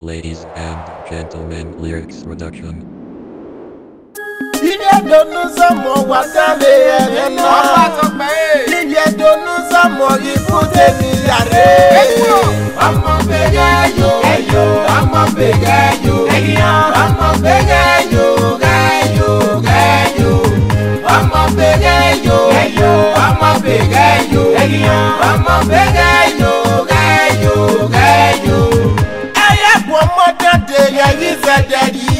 Ladies and gentlemen, lyrics reduction. Ilé donu sọmọ wá sáré ẹ̀rẹ́ náà. Ilé donu sọmọ ìfúnde ní yàrá. Ọmọ bẹ̀rẹ̀ yo, ọmọ bẹ̀rẹ̀ yo, ọmọ bẹ̀rẹ̀ yo, gẹ́yo, gẹ́yo. Ọmọ bẹ̀rẹ̀ yo, ọmọ bẹ̀rẹ̀ yo, ọmọ bẹ̀rẹ̀ yo, gẹ́yo, gẹ́yo. Ẹyẹ kò mọ dáadé yẹn yí sẹ́dẹ̀ yìí.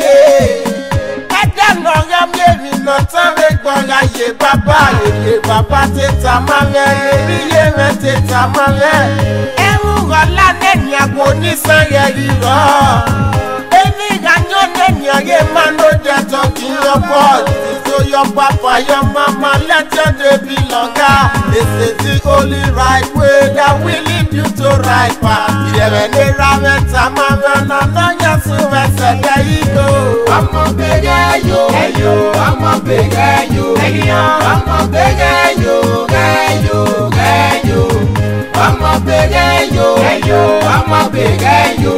Nọ̀tánlé gbọ́ra yé bàbá tètà máa rẹ̀ èmi yé rẹ̀ tètà máa rẹ̀. Ẹ̀rù rọ̀lá lẹ́yìn àgbo onísànyẹ̀ rírọ̀. Èmi ìrànyọ́ lẹ́yìn ọ̀rẹ́ máa ló dẹ̀tọ̀ kí n yọ bọ́ọ̀lù. Ìṣó yọ papa yọ mama lẹ́jọ́ débi lọ́gà. Èsè tí only right way that will lead you to right path. Ìrẹ̀rẹ̀ lè ra mẹ́ta máa rẹ̀ lọ́nà yẹn sún ẹsẹ̀ dẹ́ ìgò. Ọmọ bẹ̀rẹ̀ yo, ọmọ bẹ̀rẹ̀ yo, ọmọ bẹ̀rẹ̀ yo, gẹ́yo, gẹ́yo. Ọmọ bẹ̀rẹ̀ yo, ọmọ bẹ̀rẹ̀ yo,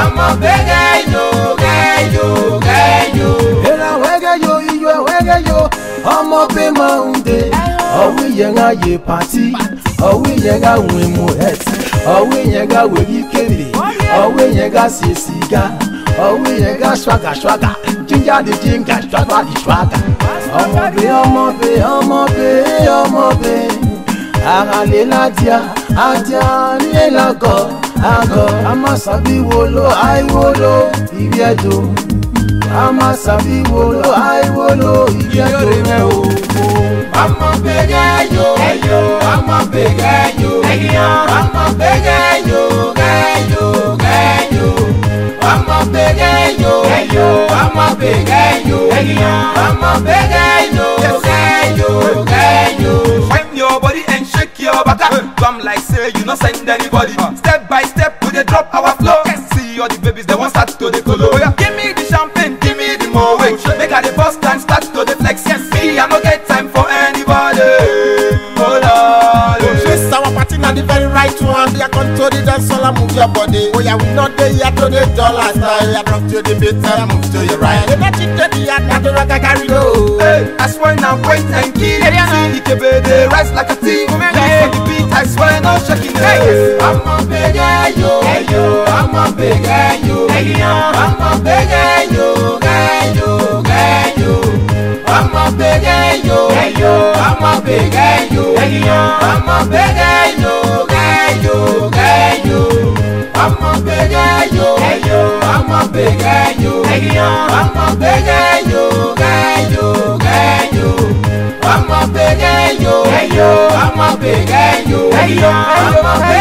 ọmọ bẹ̀rẹ̀ yo, gẹ́yo, gẹ́yo. Era wege yo, iyo wege yo, ọmọ bẹ máa ń dé. Ọwọ́ yẹn á yẹ pàtí, ọwọ́ yẹn á wẹ̀ mú ẹtí, ọwọ́ yẹn á wẹ̀ yí kébè, ọwọ́ yẹn á ṣe sìgá, ọwọ́ yẹn á ṣwaga ṣwaga, jíjà di jíǹgà ṣwaga di ṣwaga. Ọmọ bẹ, ọmọ bẹ, ọmọ bẹ, ọmọ bẹ. Àràlé ládìá, àdìá nílé lágọ̀, àgọ̀. Àmàṣàbí wo ló àìwò ló ìbí ẹ̀dùn. Àmàṣàbí wo ló àìwò ló ìbí ẹ̀dùn rẹ̀ o. Ọmọ bẹ̀rẹ̀ yo, ọmọ bẹ̀rẹ̀ yo, ọmọ bẹ̀rẹ̀ yo, gẹ́yo, gẹ́yo. Ọmọ bẹ̀rẹ̀ yo, ọmọ bẹ̀rẹ̀ yo, ọmọ bẹ̀rẹ̀ yo, gẹ́yo, gẹ́yo. Wind your body and shake your back. Come like say you no send anybody. Step by step we dey drop our flow. See all the babies they want start to the colo. Give me the champagne, give me the more weight. Make I the bust and start to the flex. Yes, me I no get time for anybody. Hold on. This our party na the very right one. We are control the dance all and move your body. Oh yeah, we not there yet to the dollar style. We are drop to the beat and move to your right. You not it to the yard, not the rock I carry go. Hey, I swear now point and kill. See the baby they rise like a team. Dance on the beat, I swear no shaking it. Ọmọ bẹ̀rẹ̀ yo, ọmọ bẹ̀rẹ̀ yo, ọmọ bẹ̀rẹ̀ yo, gẹ́yo, gẹ́yo. Ọmọ bẹ̀rẹ̀ yo, ọmọ bẹ̀rẹ̀ yo, ọmọ bẹ̀rẹ̀ yo, gẹ́yo, gẹ́yo. Ọmọ bẹ̀rẹ̀ yo, ọmọ bẹ̀rẹ̀ yo, ọmọ bẹ̀rẹ̀ yo, gẹ́yo, gẹ́yo. Ọmọ bẹ̀rẹ̀ yo, ọmọ bẹ̀rẹ̀ yo, ọmọ bẹ̀rẹ̀